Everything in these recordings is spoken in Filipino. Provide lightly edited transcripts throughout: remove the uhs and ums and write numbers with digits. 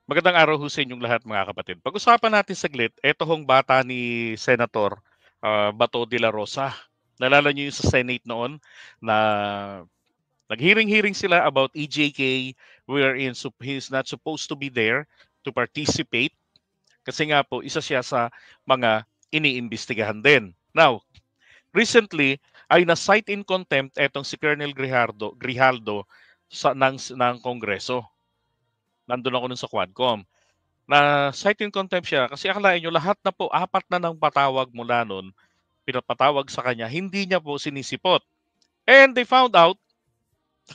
Magandang araw ho sa inyong lahat mga kapatid. Pag-usapan natin saglit, eto hong bata ni Senator Bato de la Rosa. Nalala niyo yung sa Senate noon na nag-hearing-hearing sila about EJK wherein he's not supposed to be there to participate kasi nga po isa siya sa mga iniimbestigahan din. Now, recently ay na-cite in contempt etong si Colonel Grijaldo ng Kongreso. Nandun ako nun sa Quadcom na cite in contempt siya kasi akalain nyo lahat na po, apat na ng patawag mula nun, pinapatawag sa kanya, hindi niya po sinisipot. And they found out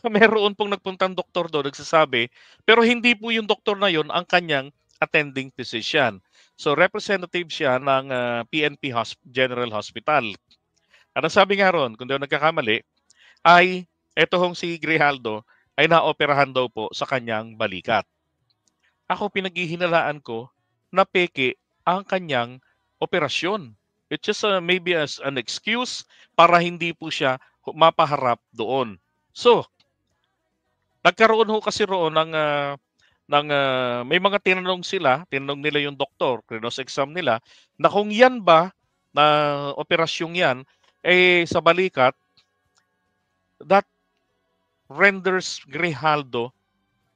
na meron pong nagpuntang doktor doon, nagsasabi, pero hindi po yung doktor na yon ang kanyang attending physician. So representative siya ng PNP General Hospital. At ang sabi nga ron, kung di ako nagkakamali, ay eto hong si Grijaldo ay naoperahan daw po sa kanyang balikat. Ako pinaghihinalaan ko na peke ang kanyang operasyon. It's just maybe as an excuse para hindi po siya mapaharap doon. So, nagkaroon ho kasi roon may mga tinanong nila yung doktor, cross exam nila, na kung yan ba na operasyong yan, sa balikat, that renders Grijaldo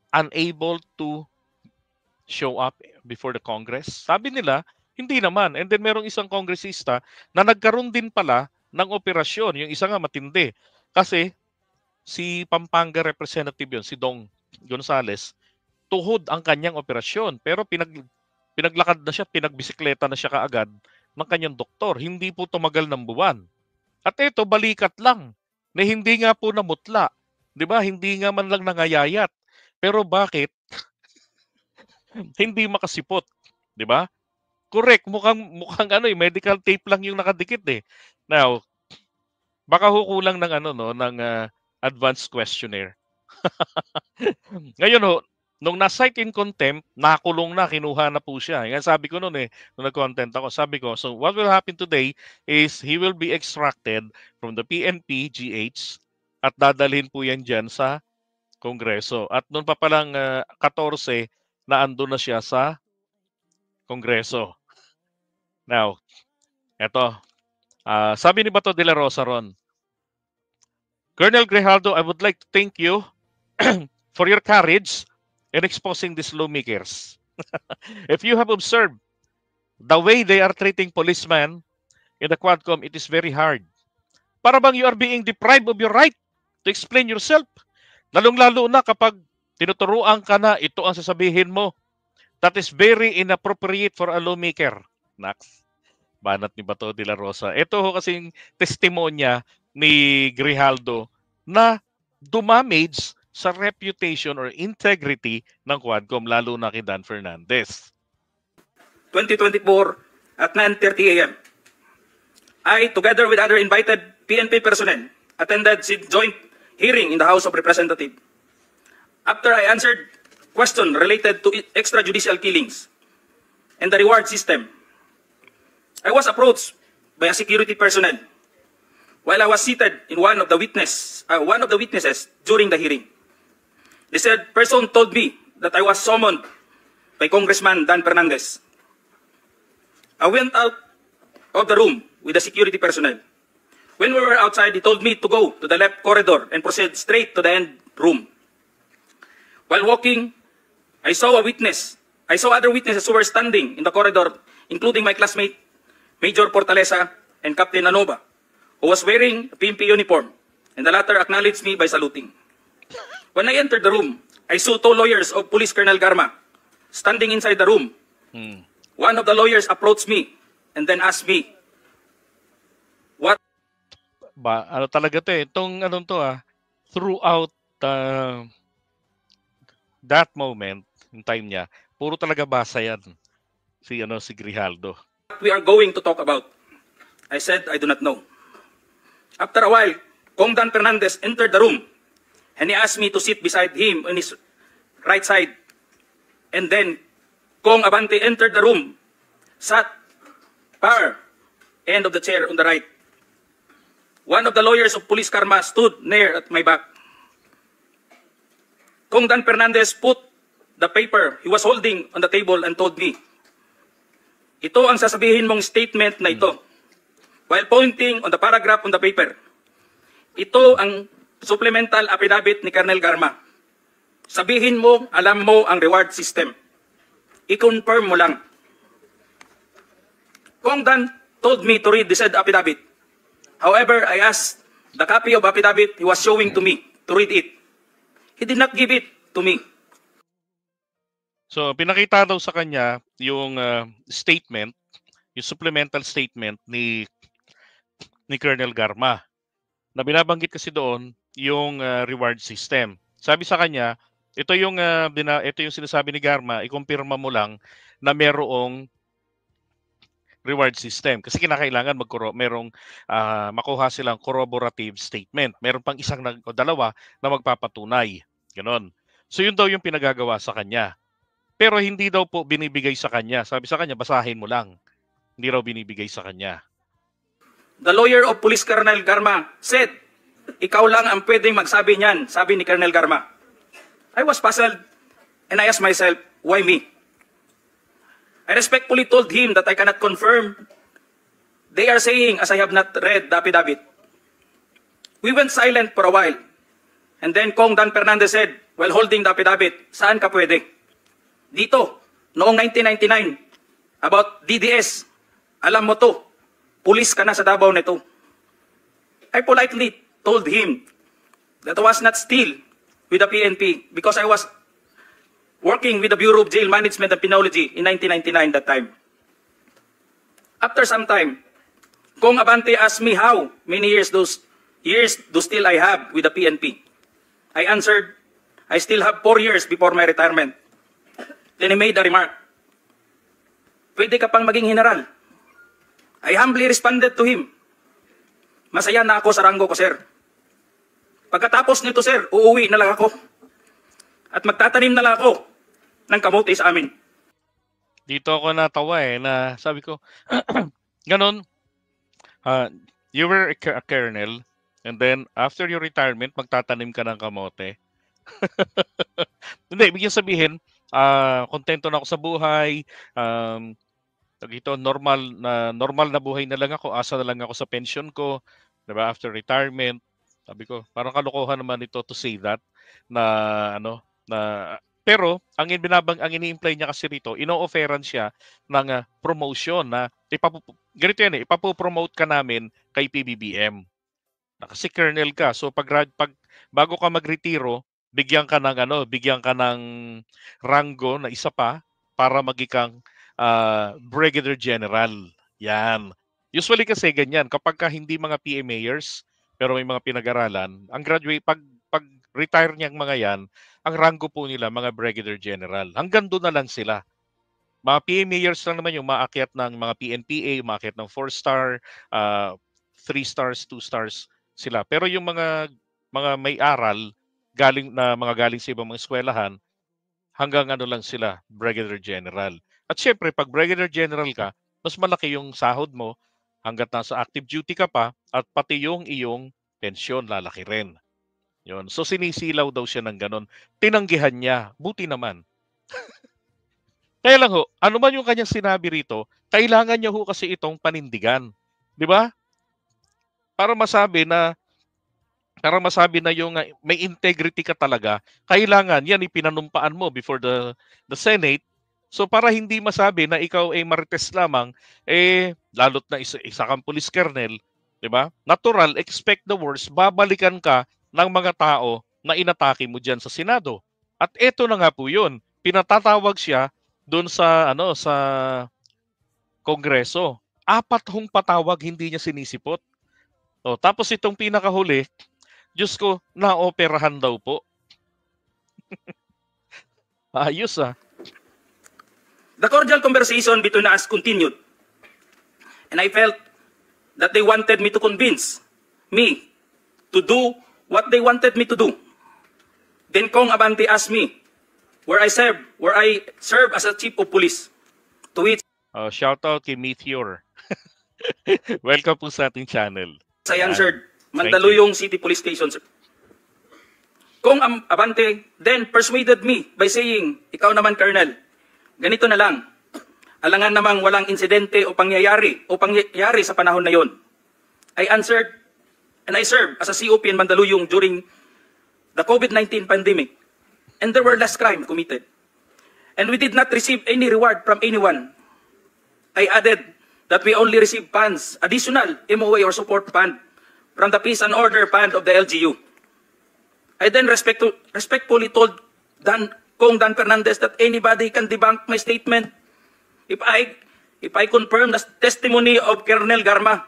unable to show up before the Congress? Sabi nila, hindi naman. And then merong isang kongresista na nagkaroon din pala ng operasyon. Yung isa nga matindi. Kasi si Pampanga representative yun, si Dong Gonzales, tuhod ang kanyang operasyon. Pero pinaglakad na siya, pinagbisikleta na siya kaagad ng kanyang doktor. Hindi po tumagal ng buwan. At ito, balikat lang. Na hindi nga po namutla. 'Di ba? Hindi nga man lang nangayayat. Pero bakit hindi makasipot, 'di ba? Correct, mukhang medical tape lang yung nakadikit eh. Now, baka kukulang ng ng advanced questionnaire. Ngayon ho, nung na-cite in contempt, nakulong na, kinuha na po siya. Yan sabi ko noon nung nag-content ako, sabi ko, so what will happen today is he will be extracted from the PNP GH at dadalhin po yan dyan sa Kongreso. At noon pa palang 14 na andun na siya sa Kongreso. Now, eto, sabi ni Bato de la Rosa ron, Colonel Grijaldo, I would like to thank you for your courage in exposing these lawmakers. If you have observed the way they are treating policemen in the Quadcom, it is very hard. Para bang you are being deprived of your right to explain yourself. Lalong-lalo na kapag tinuturuan ka na, ito ang sasabihin mo. That is very inappropriate for a lawmaker. Nax, banat ni Bato de la Rosa. Ito ho kasing testimonya ni Grijaldo na dumamage sa reputation or integrity ng Quadcom, lalo na kay Dan Fernandez. 2024 at 9:30 a.m. I, together with other invited PNP personnel, attended the joint hearing in the House of Representatives. After I answered questions related to extrajudicial killings and the reward system, I was approached by a security personnel while I was seated in one of the witnesses during the hearing. The said person told me that I was summoned by Congressman Dan Fernandez. I went out of the room with the security personnel. When we were outside, he told me to go to the left corridor and proceed straight to the end room. While walking, I saw other witnesses who were standing in the corridor, including my classmate, Major Portalesa, and Captain Anova, who was wearing a PNP uniform, and the latter acknowledged me by saluting. When I entered the room, I saw two lawyers of Police Colonel Garma standing inside the room. One of the lawyers approached me and then asked me, what? Ano talaga to eh, throughout that moment, in time niya, puro talaga basa yan si Grijaldo. We are going to talk about. I said, I do not know. After a while, Kong Dan Fernandez entered the room and he asked me to sit beside him on his right side. And then Kong Abante entered the room, sat far end of the chair on the right. One of the lawyers of Police Karma stood near at my back. Kong Dan Fernandez put the paper he was holding on the table and told me, ito ang sasabihin mong statement na ito. While pointing on the paragraph on the paper, ito ang supplemental affidavit ni Colonel Garma. Sabihin mo, alam mo ang reward system. I-confirm mo lang. Kong Dan told me to read the said affidavit. However, I asked the copy of affidavit he was showing to me to read it. He did not give it to me. So, pinakita daw sa kanya yung statement, yung supplemental statement ni Colonel Garma. Na binabanggit kasi doon yung reward system. Sabi sa kanya, ito yung sinasabi ni Garma, ikumpirma mo lang na merong reward system. Kasi kinakailangan merong makuha silang corroborative statement. Meron pang isang o dalawa na magpapatunay. Ganon. So yun daw yung pinagagawa sa kanya. Pero hindi daw po binibigay sa kanya. Sabi sa kanya, basahin mo lang. Hindi raw binibigay sa kanya. The lawyer of Police Colonel Garma said, ikaw lang ang pwedeng magsabi niyan, sabi ni Colonel Garma. I was puzzled and I asked myself, why me? I respectfully told him that I cannot confirm. They are saying as I have not read the affidavit. We went silent for a while. And then Kong Dan Fernandez said, while holding the affidavit, saan ka pwede? Dito, noong 1999, about DDS, alam mo to, pulis ka na sa Davao nito. I politely told him that I was not still with the PNP because I was working with the Bureau of Jail Management and Penology in 1999 that time. After some time, Kong Abante asked me how many years do still I have with the PNP. I answered, I still have 4 years before my retirement. Then he made the remark, pwede ka pang maging general. I humbly responded to him, masaya na ako sa ranggo ko, sir. Pagkatapos nito, sir, uuwi na lang ako. At magtatanim na lang ako ng kamote sa amin. Dito ako natawa na sabi ko, ganon, you were a colonel, and then after your retirement, magtatanim ka ng kamote. Hindi, ibig sabihin, kontento na ako sa buhay, normal na buhay na lang ako, asa na lang ako sa pension ko, diba, after retirement. Sabi ko, parang kalokohan naman ito to say that pero ang ini-imply niya kasi rito, ino-offeran siya ng promotion na ganito yan ipapopromote ka namin kay PBBM. Kasi colonel ka, so pag bago ka magretiro, bigyan ka ng ranggo na isa pa para maging brigadier general. Yan. Usually kasi ganyan, kapag hindi mga PMAers, pero may mga pinag-aralan, ang pag retire niyang mga yan, ang rango po nila mga brigadier general. Hanggang doon na lang sila. Mga PMAers lang naman yung maakyat ng mga PNPA, maakyat ng 4-star, 3 stars, 2 stars sila. Pero yung mga may aral, galing sa ibang mga eskwelahan, hanggang lang sila, brigadier general. At syempre, pag brigadier general ka, mas malaki yung sahod mo hanggat nasa active duty ka pa, at pati yung iyong pensyon lalaki rin. Yun. So sinisilaw daw siya ng ganon. Tinanggihan niya. Buti naman. Kaya lang ho, ano man yung kanyang sinabi rito, kailangan niya ho kasi itong panindigan. Di ba? Para masabi na yung may integrity ka talaga, kailangan yan ipinanumpaan mo before the Senate. So para hindi masabi na ikaw ay marites lamang, lalot na isa kang police colonel, di ba? Natural, expect the worst, babalikan ka ng mga tao na inatake mo diyan sa Senado. At eto na nga po 'yun. Pinatatawag siya doon sa Kongreso. 4 hong patawag, hindi niya sinisipot. Tapos itong pinakahuli, Diyos ko, naoperahan daw po. Ayos The cordial conversation between us continued. And I felt that they wanted me to convince me to do what they wanted me to do. Then Kong Abante asked me where I serve as a chief of police. To which shout out kay Meteor. Welcome po sa ating channel. I answered, Mandaluyong City Police Station, sir. Kung Abante then persuaded me by saying, ikaw naman, Colonel, ganito na lang. Alangan namang walang insidente o pangyayari sa panahon na yon. I answered, and I served as a COP in Mandaluyong during the COVID-19 pandemic, and there were less crime committed. And we did not receive any reward from anyone. I added that we only received funds, additional MOA or support fund, from the Peace and Order Fund of the LGU. I then respectfully told Kong Dan Fernandez that anybody can debunk my statement if I confirm the testimony of Colonel Garma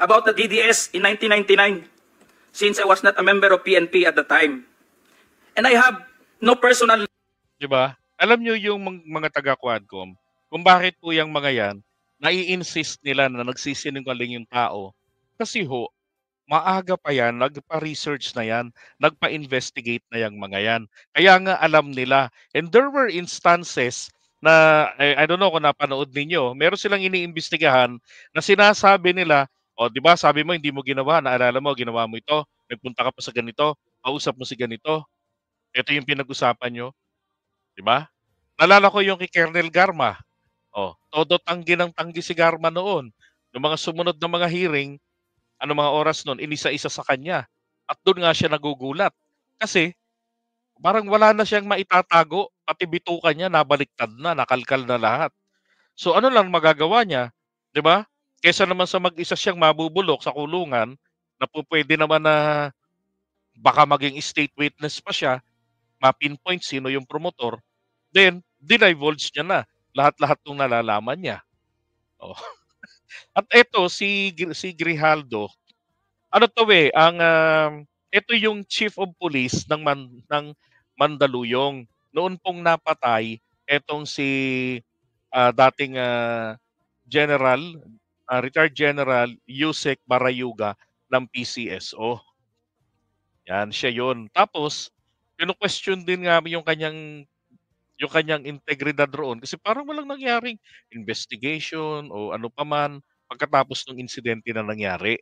about the DDS in 1999, since I was not a member of PNP at the time. And I have no personal... Diba? Alam nyo yung mga taga-Quadcom, kung bakit po yung mga yan, nai-insist nila na nagsisinungaling yung tao. Kasi ho, maaga pa yan, nagpa-research na yan, nagpa-investigate na yung mga yan. Kaya nga alam nila. And there were instances na, I don't know kung napanood ninyo, meron silang iniimbestigahan na sinasabi nila, o di ba sabi mo hindi mo ginawa, naalala mo, ginawa mo ito, nagpunta ka pa sa ganito, kausap mo si ganito, ito yung pinag-usapan nyo. Di ba? Nalala ko yung kay Colonel Garma. Todo tanggi ng tanggi si Garma noon. Yung mga sumunod na mga hearing, mga oras noon, inisa-isa sa kanya. At doon nga siya nagugulat. Kasi, parang wala na siyang maitatago, pati bitukan niya, nabaliktad na, nakalkal na lahat. So ano lang magagawa niya? Di ba? Kesa naman sa mag-isa siyang mabubulok sa kulungan, na po pwede naman na baka maging state witness pa siya, ma-pinpoint sino yung promotor, then, dinivulge niya na lahat-lahat ng nalalaman niya. At eto, si Grijaldo, ito yung Chief of Police ng Mandaluyong. Noon pong napatay, etong si dating retired General Yusek Barayuga ng PCSO. Yan, siya yun. Tapos, question din nga yung kanyang integridad roon kasi parang walang nangyaring investigation o ano pa man pagkatapos ng insidente na nangyari.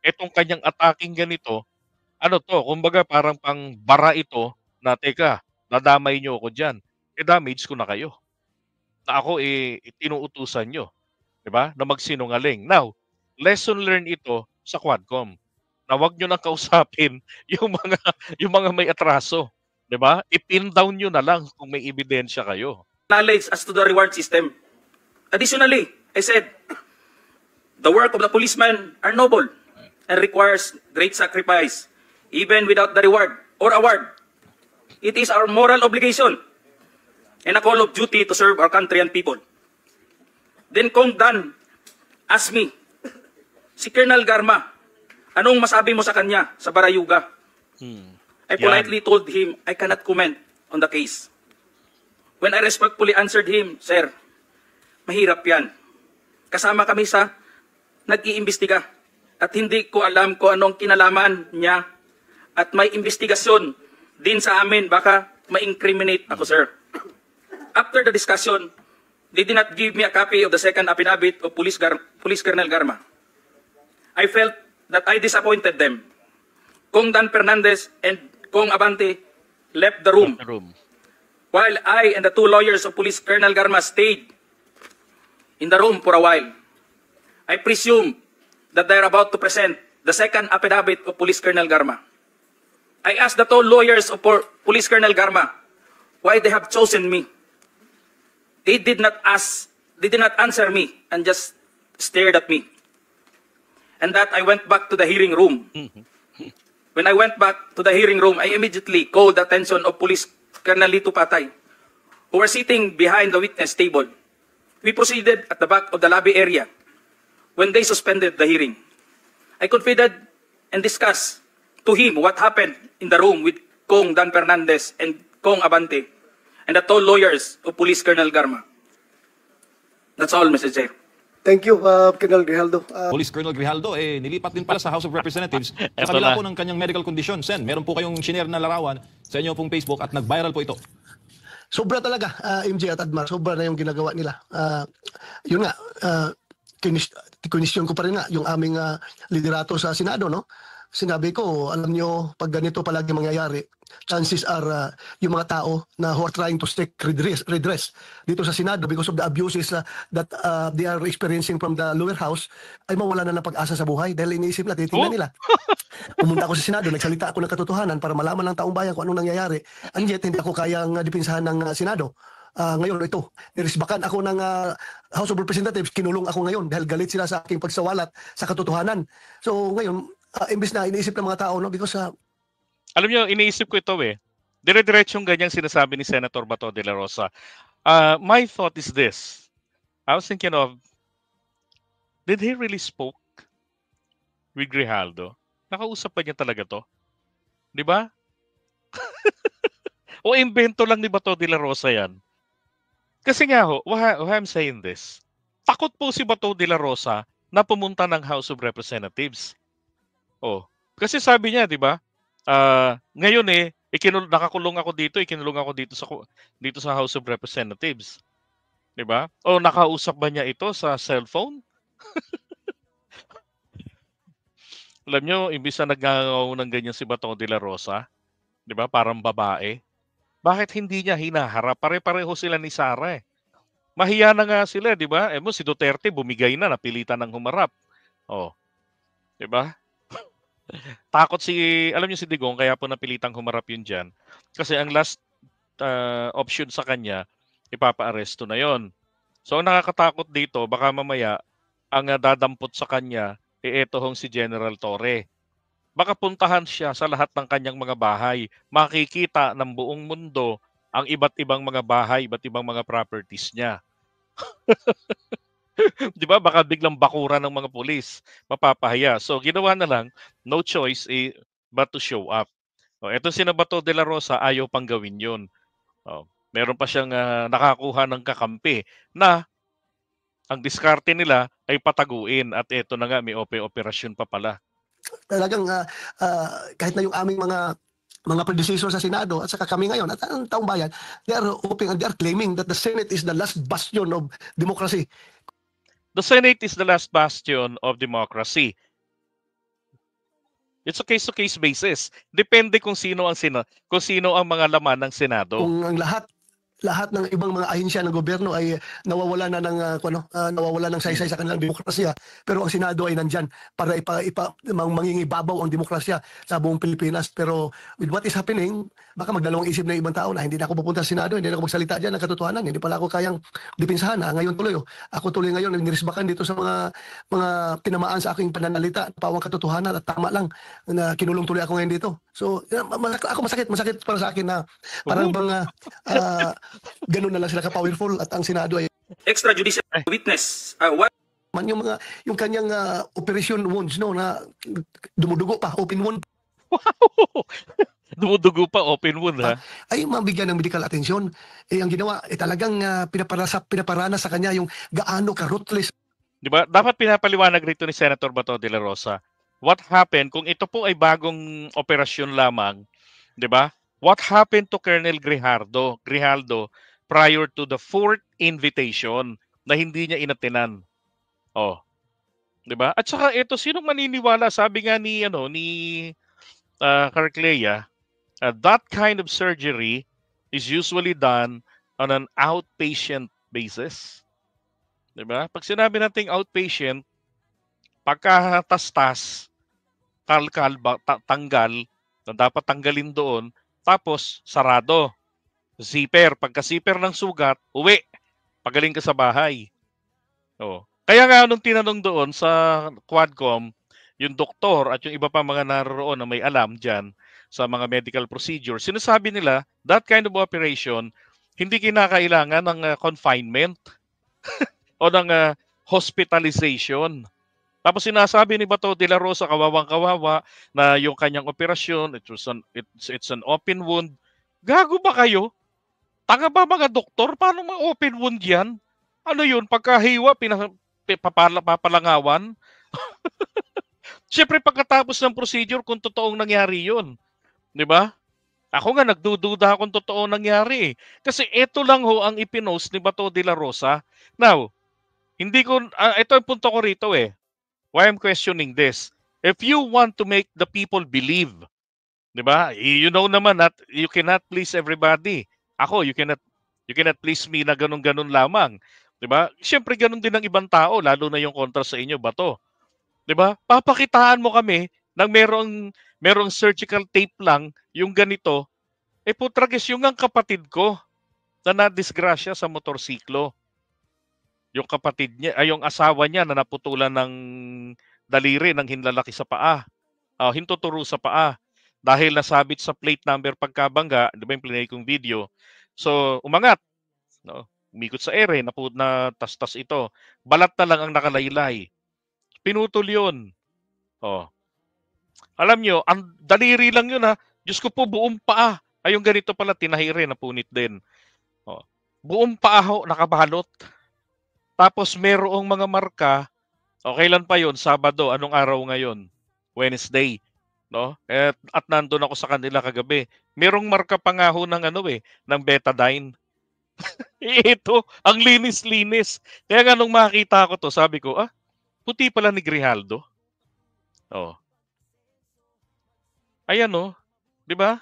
Etong kanyang attacking ganito, kumbaga parang pang bara ito na teka, nadamay nyo ako dyan. Damage ko na kayo. Na ako tinuutusan nyo. Diba? Na magsinungaling. Now, lesson learned ito sa Quadcom. Na wag nyo nang kausapin yung mga may atraso. Diba? I-pin down nyo na lang kung may ebidensya kayo. Knowledge as to the reward system. Additionally, I said, the work of the policeman are noble and requires great sacrifice, even without the reward or award. It is our moral obligation and a call of duty to serve our country and people. Then Kong Dan asked me, si Colonel Garma, anong masabi mo sa kanya sa Barayuga? I politely told him I cannot comment on the case. When I respectfully answered him, Sir, mahirap yan. Kasama kami sa nag-iimbestiga at hindi ko alam kung anong kinalaman niya at may investigasyon din sa amin, baka ma-incriminate ako, sir. After the discussion, they did not give me a copy of the second affidavit of Police Colonel Garma. I felt that I disappointed them. Kong Dan Fernandez and Kong Abante left the room, while I and the two lawyers of Police Colonel Garma stayed in the room for a while. I presume that they are about to present the second affidavit of Police Colonel Garma. I asked the two lawyers of Police Colonel Garma why they have chosen me. They did not answer me and just stared at me. And that I went back to the hearing room. When I went back to the hearing room, I immediately called the attention of Police Colonel Lito Patay, who were sitting behind the witness table. We proceeded at the back of the lobby area when they suspended the hearing. I confided and discussed to him what happened in the room with Kong Dan Fernandez and Kong Abante and the two lawyers of Police Colonel Garma. That's all, Mr. Chair. Thank you, Colonel Grijaldo. Police Colonel Grijaldo, nilipat din pala sa House of Representatives sa kanila po ng kanyang medical condition. Sen, meron po kayong shinare na larawan sa inyo pong Facebook at nag-viral po ito. Sobra talaga, MJ at Admar. Sobra na yung ginagawa nila. Yun nga, kinisyon ko pa rin nga yung aming liderato sa Senado, no? sinabi ko, alam nyo, pag ganito palagi mangyayari, chances are yung mga tao na who are trying to seek redress dito sa Senado because of the abuses that they are experiencing from the lower house, ay mawala na ng pag-asa sa buhay dahil iniisip na, titingnan Oh, nila. Pumunta ako sa Senado, nagsalita ako ng katotohanan para malaman ng taong bayan kung anong nangyayari. And yet, hindi ako kayang dipinsahan ng Senado. Ngayon, ito, nirisbakan ako ng House of Representatives, kinulong ako ngayon dahil galit sila sa aking pagsawalat sa katotohanan. So ngayon, imbis na iniisip ng mga tao, no, because alam niyo, iniisip ko ito eh. Dire-diretsong ganyang sinasabi ni Senator Bato de la Rosa. My thought is this. I was thinking of, did he really spoke with Grijaldo? Nakausap pa niya talaga to? Di ba? O invento lang ni Bato de la Rosa yan? Kasi nga ho, why I'm saying this, takot po si Bato de la Rosa na pumunta ng House of Representatives. Oh, kasi sabi niya, di ba? Ngayon nakakulong ako dito, ikinulong ako dito sa House of Representatives. Di ba? O nakausap ba niya ito sa cellphone? Alam niyo, imbis na nagngangaw ng ganyan si Bato de la Rosa, di ba? Parang babae. Bakit hindi niya hinaharap? Pare-pareho sila ni Sara eh. Mahiya na nga sila, di ba? Si Duterte bumigay na, napilitan ng humarap. Oh, di ba? Takot alam niyo si Digong, kaya po napilitang humarap yun dyan. Kasi ang last option sa kanya, ipapa-aresto na yon. So ang nakakatakot dito, baka mamaya, ang dadampot sa kanya, eto hong si General Torre. Baka puntahan siya sa lahat ng kanyang mga bahay. Makikita ng buong mundo ang iba't ibang mga bahay, iba't ibang mga properties niya. Di ba? Baka biglang bakura ng mga pulis. Mapapahiya. So, ginawa na lang, no choice but to show up. Eto si Bato de la Rosa, ayaw pang gawin yun. Meron pa siyang nakakuha ng kakampi na ang diskarte nila ay pataguin. At eto na nga, may operasyon pa pala. talagang kahit na yung aming mga predecessor sa Senado at saka kami ngayon at ang taong bayan, they are hoping and they are claiming that the Senate is the last bastion of democracy. The Senate is the last bastion of democracy. It's a case-to-case basis. Depende kung sino ang mga laman ng Senado. Kung ang lahat ng ibang mga ahensya ng gobyerno ay nawawala na ng saysay sa kanilang demokrasya, pero ang Senado ay nandyan para mangingibabaw ang demokrasya sa buong Pilipinas. Pero with what is happening, baka magdalawang isip na ibang tao na hindi na ako pupunta sa Senado, hindi na ako magsalita dyan ng katotohanan, hindi pala ako kayang dipinsahan. Ngayon tuloy, ako tuloy ngayon nirisbakan dito sa mga tinamaan sa aking pananalita, pawang katotohanan at tama lang na kinulong tuloy ako ngayon dito. So ako masakit para sa akin na parang bang ganun na lang sila ka-powerful at ang Senado ay Extrajudicial witness. yung kanyang operation wounds, no, na dumudugo pa, open wound, Dumudugo pa, open wound ha. ay mabigyan ng medical attention. Ang ginawa talagang pinaparana sa kanya yung gaano ka-ruthless. Di ba? Dapat pinapaliwanag rito ni Senator Bato de la Rosa. What happened kung ito po ay bagong operasyon lamang, di ba? What happened to Colonel Grijaldo prior to the fourth invitation na hindi niya inatinan? Oh, 'di ba? At saka ito, sinong maniniwala? Sabi nga ni Carclea, that kind of surgery is usually done on an outpatient basis. 'Di ba? Pag sinabi nating outpatient, pagkatastas, tanggal, na dapat tanggalin doon, tapos sarado. Zipper. Pagka-zipper ng sugat, uwi. Pagaling ka sa bahay. Kaya nga nung tinanong doon sa Quadcom, yung doktor at yung iba pa mga naroon na may alam dyan sa mga medical procedure, sinasabi nila, that kind of operation, hindi kinakailangan ng confinement o ng hospitalization. Tapos sinasabi ni Bato de la Rosa, kawawang-kawawa, na yung kanyang operasyon, it's an open wound. Gago ba kayo? Tanga ba mga doktor? Paano ma-open wound yan? Ano yun? Pagkahiwa, papalangawan? Siyempre pagkatapos ng procedure, kung totoong nangyari yun. Di ba? Ako nga, nagdududa kung totoong nangyari. Kasi ito lang ho ang ipinost ni Bato de la Rosa. Now, ito ang punto ko rito eh. Why I'm questioning this? If you want to make the people believe, 'di ba? You know naman that you cannot please everybody. Ako, you cannot please me na ganun-ganun lamang, 'di ba? Siyempre ganun din ang ibang tao, lalo na yung kontra sa inyo, bato. 'Di ba? Papakitaan mo kami ng merong surgical tape lang, yung ganito, putragis yung ang kapatid ko na nadisgrasya sa motorsiklo. Yung kapatid niya, ay yung asawa niya na naputulan ng daliri ng hinlalaki sa paa. Hintuturo sa paa. Dahil nasabit sa plate number pagkabangga, di ba yung plinay kong video? So, umangat. No? Umikot sa ere, na tastas ito. Balat na lang ang nakalaylay. Pinutol yun. Oh. Alam nyo, ang daliri lang yun ha. Diyos ko po, buong paa. Ay, yung ganito pala, tinahiri, napunit din. Oh. Buong paa ho, nakabalot. Tapos merong mga marka, kailan pa yon? Sabado, anong araw ngayon? Wednesday. No? At nandun ako sa kanila kagabi. Merong marka pa nga ho ng ng betadine. Ito, ang linis-linis. Kaya nga nung makita ko to, sabi ko, puti pala ni Grijaldo. Oh. Ayan oh, 'di ba?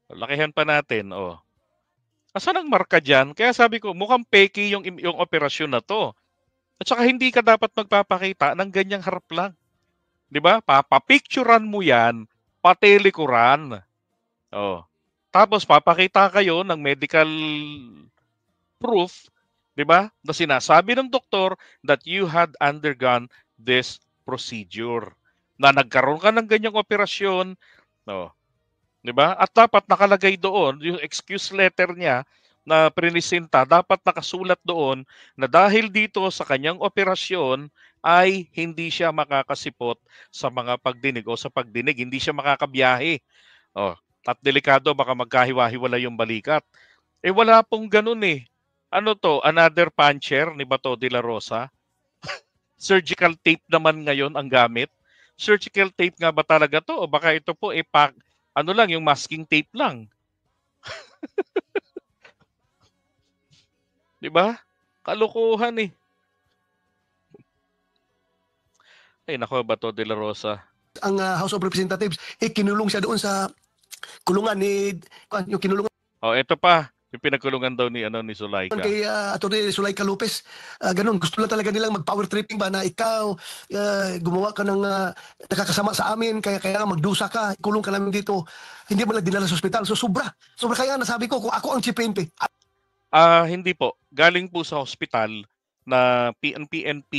Lakihan pa natin, oh. Asan ang marka diyan? Kaya sabi ko, mukhang peke yung operasyon na to. At saka hindi ka dapat magpapakita ng ganyang harap lang. 'Di ba? Papapicturean mo 'yan, patelikuran. Oh. Tapos papakita kayo ng medical proof, 'di ba? Na sinasabi ng doktor that you had undergone this procedure. Na nagkaroon ka ng ganyang operasyon, no. 'Di ba? At dapat nakalagay doon yung excuse letter niya na prinisinta, dapat nakasulat doon na dahil dito sa kanyang operasyon ay hindi siya makakasipot sa mga pagdinig o sa pagdinig, hindi siya makakabiyahe. Oh, at delikado baka magkahiwa-hiwala yung balikat. Wala pong ganun eh. Ano to? Another puncher ni Bato de la Rosa? Surgical tape naman ngayon ang gamit. Surgical tape nga ba talaga to? O baka ito po ano lang, yung masking tape lang. 'Di ba? Kalokohan eh. Ay nako, Bato de la Rosa. Ang House of Representatives, kinulong siya doon sa kulungan ni, yung kinulungan Ito pa. Yung pinagkulungan daw ni Zulaika. kay Atty. Zulaika Lopez. Ganun, gusto lang talaga nilang mag-power tripping ba na ikaw, gumawa ka ng nakakasama sa amin, kaya magdusa ka, kulong ka namin dito. Hindi mo lang dinala sa ospital. So sobra kaya nasabi ko, kung ako ang chief PNP. Hindi po. Galing po sa hospital na PNP,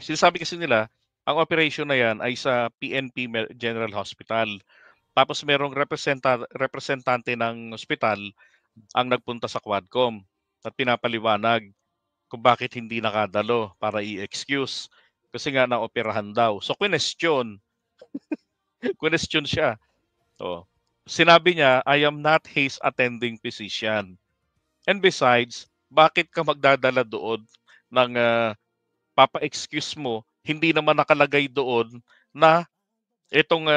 sinasabi kasi nila, ang operation na yan ay sa PNP General Hospital. Tapos merong representante ng hospital ang nagpunta sa Quadcom at pinapaliwanag kung bakit hindi nakadalo para i-excuse. Kasi nga naoperahan daw. So, question siya. Sinabi niya, I am not his attending physician. And besides, bakit ka magdadala doon ng papa-excuse mo, hindi naman nakalagay doon na itong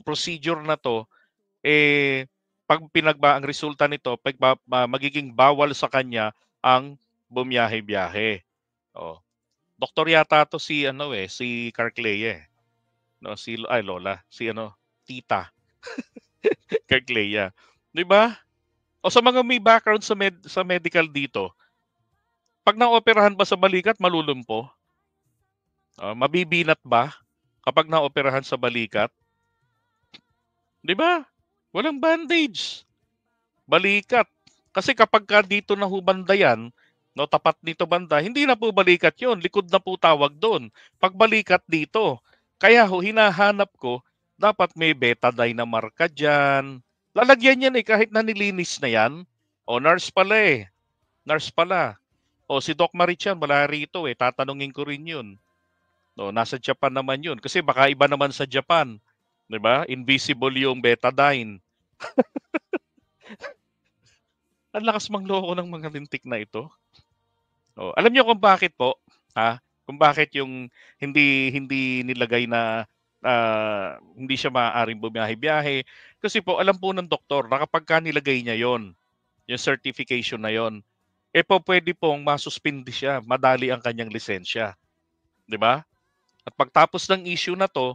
procedure na to, pag ang resulta nito, magiging bawal sa kanya ang bumiyahe-biyahe. Doktor yata to si si Carclea. No, Lola, Tita. Carclea. 'Di ba? O sa mga may background sa medical dito, pag naoperahan ba sa balikat, malulumpo? Mabibinat ba kapag naoperahan sa balikat? 'Di ba? Walang bandage. Balikat. Kasi kapag dito na banda yan, no, tapat nito banda, hindi na po balikat yon, likod na po tawag doon. Pag balikat dito. Kaya hinahanap ko, dapat may betadine na marka dyan. Lalagyan yan kahit na nilinis na yan. Nurse pala eh. Nurse pala. Si Doc Marichan, wala rito eh. Tatanungin ko rin yun. Nasa Japan naman yun. Kasi baka iba naman sa Japan. 'Di ba? Invisible yung betadine. Ang lakas mangloko ng mga lintik na ito. Alam niyo kung bakit po? Kung bakit yung hindi nilagay na hindi siya maaaring bumiyahe-biyahe. Kasi po, alam po ng doktor na kapag nilagay niya yon, yung certification na yon, pwede pong masuspindi siya, madali ang kanyang lisensya. 'Di 'di ba? At pagtapos ng issue na 'to,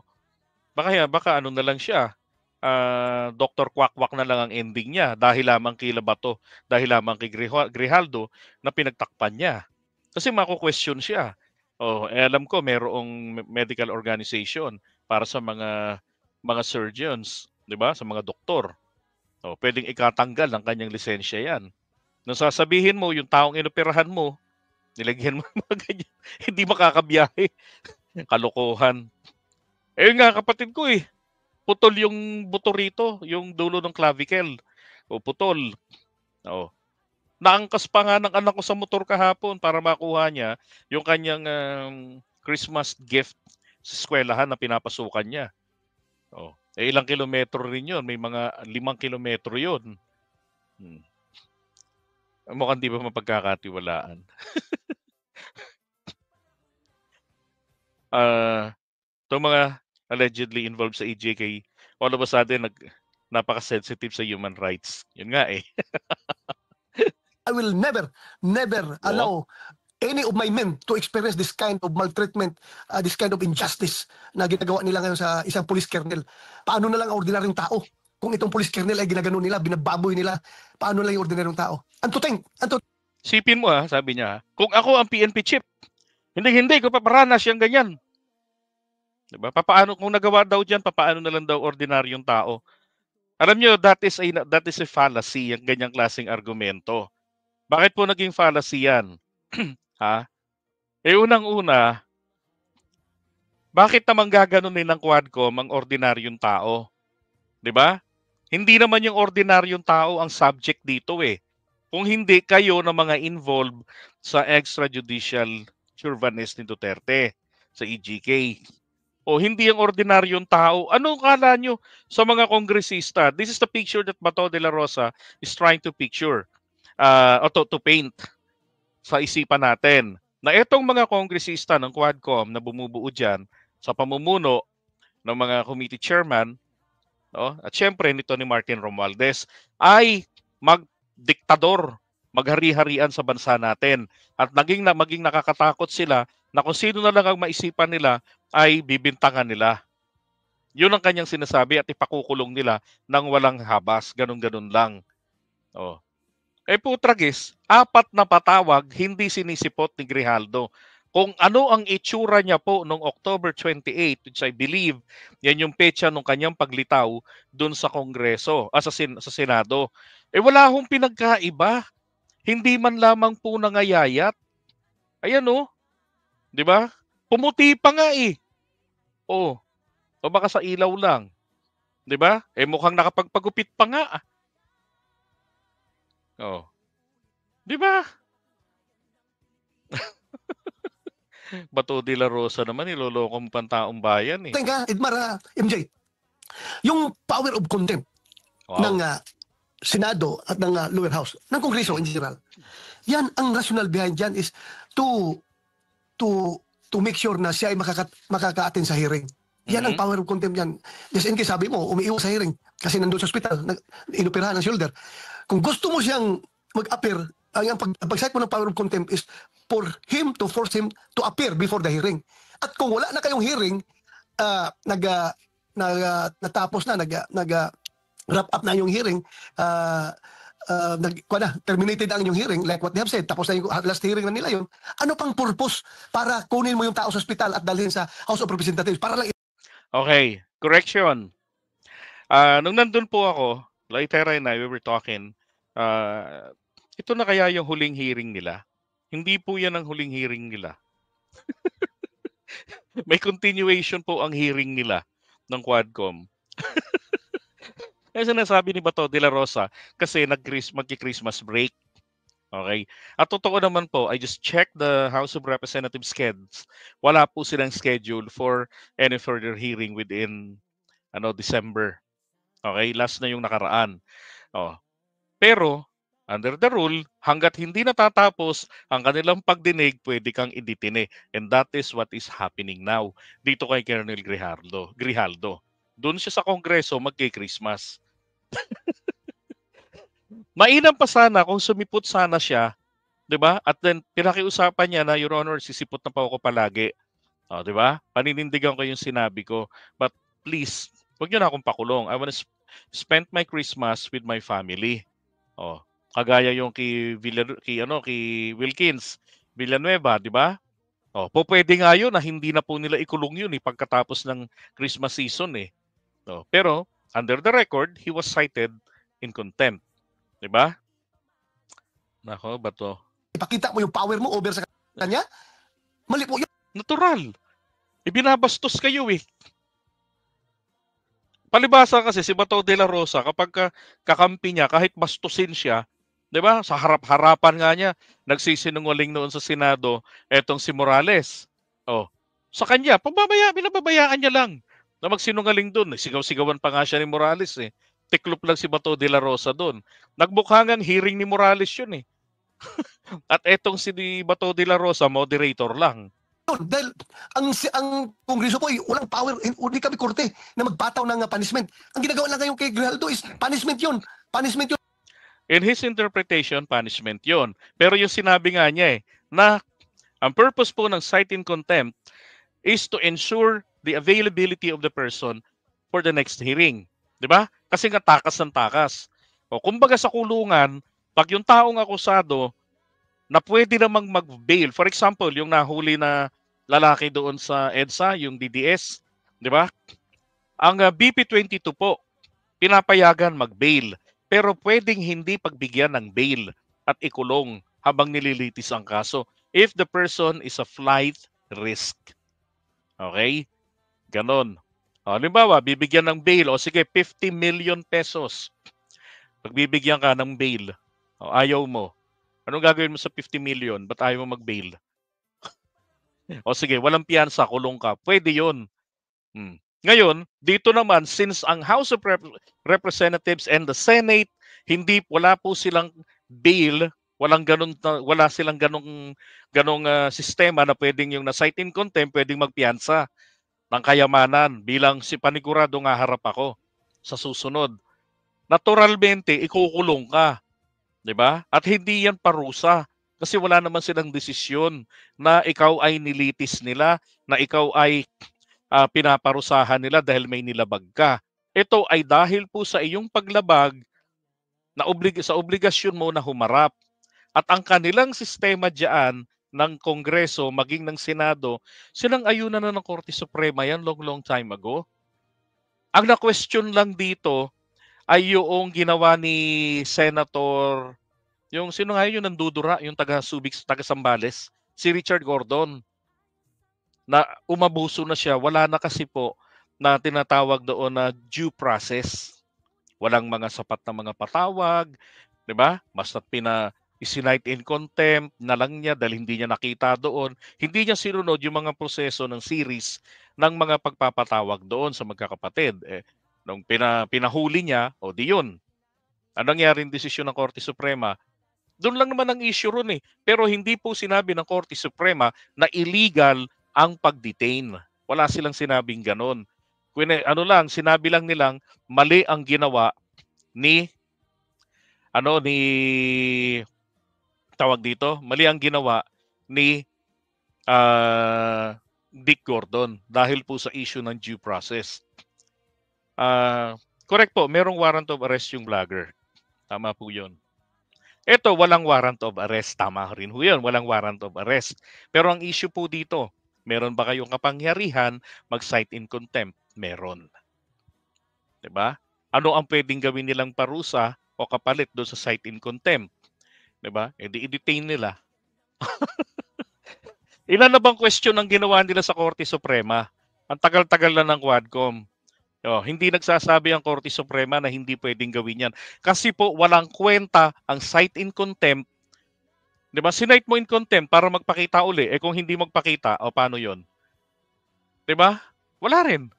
baka ano na lang siya, Doktor Kwak-Kwak na lang ang ending niya dahil lamang kay Labato, dahil lamang kay Grijaldo na pinagtakpan niya. Kasi mako-question siya. Alam ko merong medical organization para sa mga surgeons, 'di ba? Sa mga doktor. Pwedeng ikatanggal ng kanyang lisensya 'yan. Nung sasabihin mo yung taong inoperahan mo, nilagyan mo ng mga ganyan, hindi makakabiyahe. Kalokohan. Yun nga kapatid ko eh. Putol yung buto rito, yung dulo ng clavicle. Putol. Oo. Naangkas pa nga ng anak ko sa motor kahapon para makuha niya yung kanyang Christmas gift sa eskwelahan na pinapasukan niya. Ilang kilometro rin yun. May mga 5 kilometro yun. Mukhang di ba mapagkakatiwalaan. Itong mga allegedly involved sa EJK, all of a sudden, napaka-sensitive sa human rights. Yun nga eh. I will never allow any of my men to experience this kind of maltreatment, this kind of injustice na ginagawa nila ngayon sa isang police colonel. Paano na lang ang ordinaryong tao? Kung itong police colonel ay ginagano nila, binababoy nila, paano lang yung ordinaryong tao? Sipin mo sabi niya, kung ako ang PNP chief, hindi ko paparanas yung ganyan. Diba? Papaano kung nagawa daw diyan, papaano na lang daw ordinaryong tao? Alam niyo, that is a fallacy, yung ganyang klaseng argumento. Bakit po naging fallacy yan? Unang-una, bakit naman gaganunin ng Quadcom ang ordinaryong tao? 'Di ba? Hindi naman yung ordinaryong tao ang subject dito eh. Kung hindi kayo ng mga involved sa extrajudicial surveillance ni Duterte sa EJK. Hindi ang ordinaryong tao. Ano kala nyo sa mga kongresista? This is the picture that Bato de la Rosa is trying to picture, to paint sa isipan natin. Na itong mga kongresista ng Quadcom na bumubuo dyan sa pamumuno ng mga committee chairman, at syempre nito ni Martin Romualdez, ay magdiktador, maghari-harian sa bansa natin. At maging nakakatakot sila na kung sino na lang ang maisipan nila ay bibintangan nila. Yun ang kanyang sinasabi at ipakukulong nila nang walang habas. Ganun-ganun lang. Putragis, 4 na patawag, hindi sinisipot ni Grijaldo. Kung ano ang itsura niya po noong October 28, which I believe, yan yung petsa ng kanyang paglitaw dun sa Kongreso, sa Senado. Wala hong pinagkaiba. Hindi man lamang po nangayayat. Ayan 'di ba? Pumuti pa nga eh. O baka sa ilaw lang. 'Di ba? Mukhang nakapagpagupit pa nga. 'Di ba? Bato de la Rosa naman, niloloko mo pang taong bayan eh. Teka, Edmar, MJ, yung power of contempt ng Senado at ng lower house, ng Kongreso in general, yan, ang rational behind yan is to make sure na siya ay makaka-attend sa hearing. Yan ang power of contempt yan. Just in case, sabi mo, umiiwas sa hearing kasi nandun sa hospital, inoperahan ng shoulder. Kung gusto mo siyang mag-appear, ang pag-cite mo ng power of contempt is for him to force him to appear before the hearing. At kung wala na kayong hearing, natapos na, nag-wrap up na yung hearing, terminated ang yung hearing, like what they have said, tapos na yung last hearing na nila yun, ano pang purpose para kunin mo yung tao sa ospital at dalhin sa House of Representatives? Para lang... Okay, correction. Nung nandun po ako, Laitera and I, we were talking, ito na kaya yung huling hearing nila? Hindi po yan ang huling hearing nila. May continuation po ang hearing nila ng Quadcom. Kasi sinasabi ni Bato de la Rosa kasi magki-Christmas break. Okay? At totoo naman po, I just checked the House of Representatives schedules. Wala po silang schedule for any further hearing within December. Okay? Last na yung nakaraan. Pero, under the rule, hanggat hindi natatapos ang kanilang pagdinig, pwede kang iditine. And that is what is happening now dito kay Colonel Grijaldo. Doon siya sa Kongreso magki-Christmas. Mainam pa sana kung sumipot sana siya, 'di ba? At then pinakiusapan niya na, Your Honor, sisipot na pa ako palagi. O, di ba? Paninindigan ko yung sinabi ko. But please, wag niyo na akong pakulong. I want to spend my Christmas with my family. O, kagaya yung kay Wilkins Villanueva, di ba? O, pwede nga yun na hindi na po nila ikulong yun pagkatapos ng Christmas season O, pero under the record, he was cited in contempt. Di ba? Nako, bato. Ipakita mo yung power mo over sa kanya, mali po yun. Natural. Ibinabastos kayo Palibasa kasi si Bato de la Rosa kapag kakampi niya kahit bastusin siya, 'di ba? Sa harap-harapan nga niya nagsisinungaling noon sa Senado etong si Morales. Oh. Sa kanya, binababayaan niya lang na magsinungaling doon. Sigaw-sigawan pa nga siya ni Morales Tiklop lang si Bato de la Rosa doon. Nagmukhangang hearing ni Morales 'yun At etong si Bato de la Rosa moderator lang. Dahil ang Kongreso po ay walang power, hindi kami korte na magpataw ng punishment. Ang ginagawa lang ngayon kay Grijaldo is punishment yun. Punishment yun. In his interpretation, punishment yon. Pero yung sinabi nga niya na ang purpose po ng cite in contempt is to ensure the availability of the person for the next hearing. Di ba? Kasi nga takas ng takas. O kumbaga sa kulungan, pag yung taong akusado na pwede namang mag-bail, for example, yung nahuli na lalaki doon sa EDSA, yung DDS, di ba? Ang BP22 po, pinapayagan mag-bail, pero pwedeng hindi pagbigyan ng bail at ikulong habang nililitis ang kaso if the person is a flight risk. Okay? Ganon. Halimbawa, bibigyan ng bail, o sige, 50 million pesos. Pagbibigyan ka ng bail, ayaw mo. Anong gagawin mo sa 50 million? Ba't ayaw mo mag-bail? O sige, walang piyansa, kulong ka. Pwede yun. Ngayon, dito naman, since ang House of Representatives and the Senate, wala po silang bail, wala silang ganong sistema na pwedeng yung na-cite in contempt, pwedeng magpiyansa ng kayamanan bilang si panigurado nga harap ako sa susunod. Naturalmente, ikukulong ka. 'Di ba? At hindi yan parusa. Kasi wala naman silang desisyon na ikaw ay nilitis nila, na ikaw ay pinaparusahan nila dahil may nilabag ka. Ito ay dahil po sa iyong paglabag na sa obligasyon mo na humarap. At ang kanilang sistema diyan ng Kongreso, maging ng Senado, silang ayunan na ng Korte Suprema yan long time ago. Ang na-question lang dito ay yung ginawa ni Senator, yung sino nga yung nandudura, yung taga-Subic, taga-Sambales, si Richard Gordon, na umabuso na siya. Wala na kasi po na tinatawag doon na due process. Walang mga sapat na mga patawag, di ba? Basta't isinite in contempt na lang niya dahil hindi niya nakita doon. Hindi niya sinunod yung mga proseso ng series ng mga pagpapatawag doon sa magkakapatid. Nung pinahuli niya, o di yun. Anong nangyaring desisyon ng Korte Suprema? Doon lang naman ang issue ron Pero hindi po sinabi ng Korte Suprema na illegal ang pag-detain. Wala silang sinabing ganon. Sinabi lang nilang mali ang ginawa ni mali ang ginawa ni Dick Gordon dahil po sa issue ng due process. Correct po, merong warrant of arrest yung vlogger. Tama po yun. Ito, walang warrant of arrest. Tama rin po yun, walang warrant of arrest. Pero ang issue po dito, meron ba kayong kapangyarihan mag-cite in contempt? Meron. Diba? Ano ang pwedeng gawin nilang parusa o kapalit doon sa cite in contempt? Diba? I-detain nila. Ilan na bang question ang ginawa nila sa Korte Suprema? Ang tagal-tagal na ng Quadcom. Hindi nagsasabi ang Korte Suprema na hindi pwedeng gawin yan. Kasi po walang kwenta ang cite in contempt. Diba? Sinite mo in contempt para magpakita uli. Kung hindi magpakita, paano yon? Diba? Wala rin.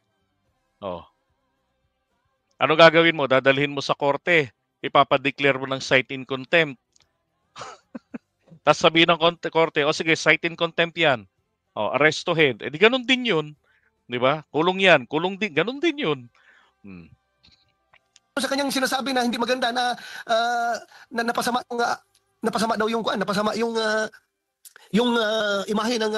Ano gagawin mo? Dadalhin mo sa korte. Ipapadeclare mo ng cite in contempt. Tapos sabihin ng korte, sige, cite in contempt yan. Arrestuhin. Di ganun din yun. Di ba? Kulong yan. Kulong din. Ganun din yun. Sa kanyang sinasabi na hindi maganda na napasama daw yung napasama yung imahe ng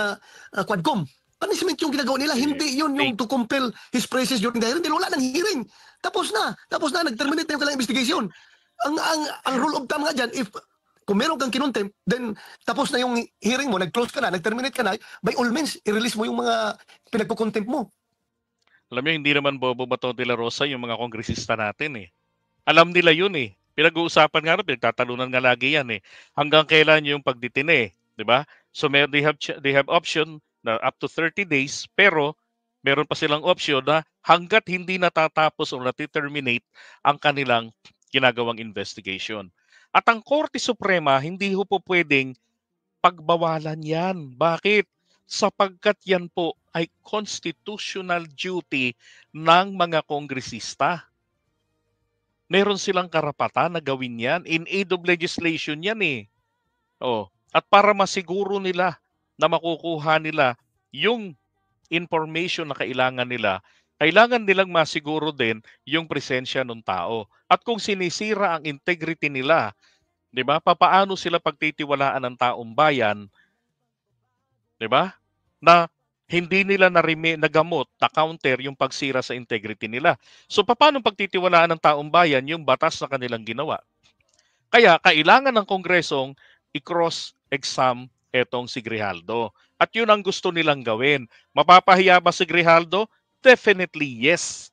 Quadcom. Punishment yung ginagawa nila, hindi yun yung to compel his presence during the hearing. Dahil wala nang hearing. Tapos na, nag-terminate na yung kailangang investigation. Ang rule of thumb nga dyan, if kung meron kang kinontempt, then tapos na yung hearing mo, nag-close ka na, nag-terminate ka na, by all means, i-release mo yung mga pinagkukontempt mo. Alam niyo, hindi naman Bobo Bato de la Rosa yung mga kongresista natin eh. Alam nila yun eh. Pinag-uusapan nga, pinagtatalunan nga lagi yan eh. Hanggang kailan yung pagditine, di ba? So they have option na up to 30 days, pero meron pa silang option na hanggat hindi natatapos o natiterminate ang kanilang ginagawang investigation. At ang Korte Suprema, hindi ho po pwedeng pagbawalan yan. Bakit? Sapagkat yan po ay constitutional duty ng mga kongresista. Meron silang karapatan na gawin yan. In aid of legislation yan eh. Oh. At para masiguro nila na makukuha nila yung information na kailangan nila, kailangan nilang masiguro din yung presensya ng tao. At kung sinisira ang integrity nila, di ba? Papaano sila pagtitiwalaan ng taong bayan, di ba? Na hindi nila nagamot, na-counter yung pagsira sa integrity nila. So paano pagtitiwalaan ng taong bayan yung batas na kanilang ginawa? Kaya kailangan ng Kongresong i-cross-exam etong si Grijaldo. At yun ang gusto nilang gawin. Mapapahiya ba si Grijaldo? Definitely yes.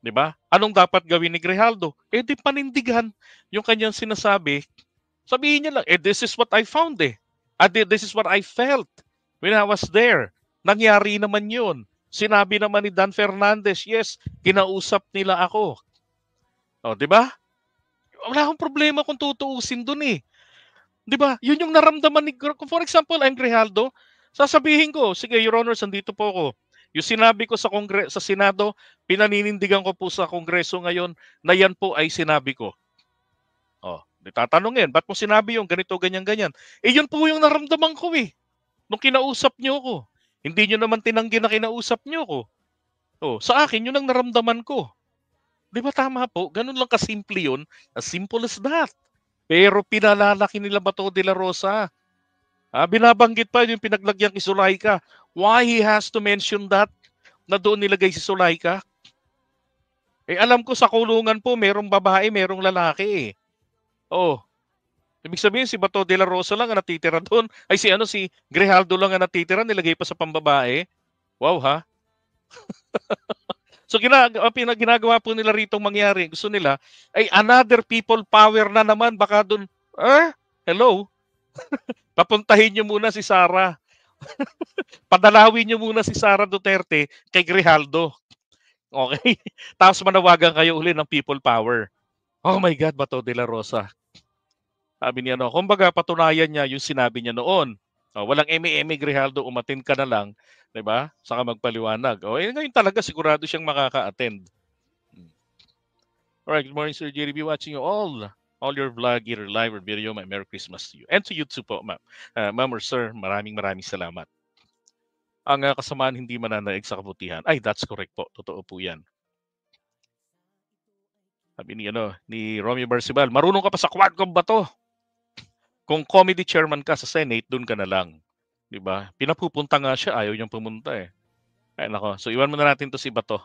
Di ba? Anong dapat gawin ni Grijaldo? Di panindigan yung kanyang sinasabi. Sabihin niya lang, this is what I found eh. This is what I felt when I was there. Nangyari naman yun. Sinabi naman ni Dan Fernandez, yes, kinausap nila ako. O, di ba? Wala akong problema kung tutuusin dun eh. Di ba? Yun yung naramdaman ni, for example, I'm Grijaldo, sasabihin ko, sige, Your Honor, sandito po ako. Yung sinabi ko sa Senado, pinaninindigan ko po sa Kongreso ngayon na yan po ay sinabi ko. Oh, tatanungin, ba't mo sinabi yung ganito, ganyan, ganyan? Yun po yung naramdaman ko eh. Nung kinausap niyo ko. Hindi niyo naman tinanggi na kinausap niyo ko. Oh, sa akin, yun ang naramdaman ko. Di ba tama po? Ganun lang kasimple yun. As simple as that. Pero pinalalaki nila Bato de la Rosa. Binabanggit pa yung pinaglagyan kay Zulaika. Why he has to mention that? Na doon nilagay si Zulaika? Alam ko sa kulungan po, merong babae, merong lalaki eh. Oh. Ibig sabihin si Bato de la Rosa lang ang natitira doon. Ay si Grijaldo lang ang natitira, nilagay pa sa pambabae. Wow ha. So ginagawa po nila rito mangyari. Gusto nila ay another people power na naman baka doon. Hello. Papuntahin niyo muna si Sara. Padalawin niyo muna si Sara Duterte kay Grijaldo. Okay? Tapos manawagan kayo uli ng people power. Oh my God, Bato de la Rosa. Sabi niya, kumbaga patunayan niya yung sinabi niya noon. Walang eme-eme Grijaldo, umatin ka na lang, 'di ba? Saka magpaliwanag. Ngayon talaga sigurado siyang makaka-attend. Alright, good morning Sir JDB, watching you all your vlog, either live or video. Merry Christmas to you. And to you too po, ma'am. Ma'am or sir, maraming salamat. Ang kasamaan hindi mananaig sa kabutihan. Ay, that's correct po. Totoo po 'yan. Sabi ni Romeo Barcibal, marunong ka pa sa Quadcom ba to? Kung committee chairman ka sa Senate, doon ka na lang. 'Di ba? Pinapupunta nga siya, ayaw niyang pumunta eh. Ay nako, so iwan muna natin 'to si Bato.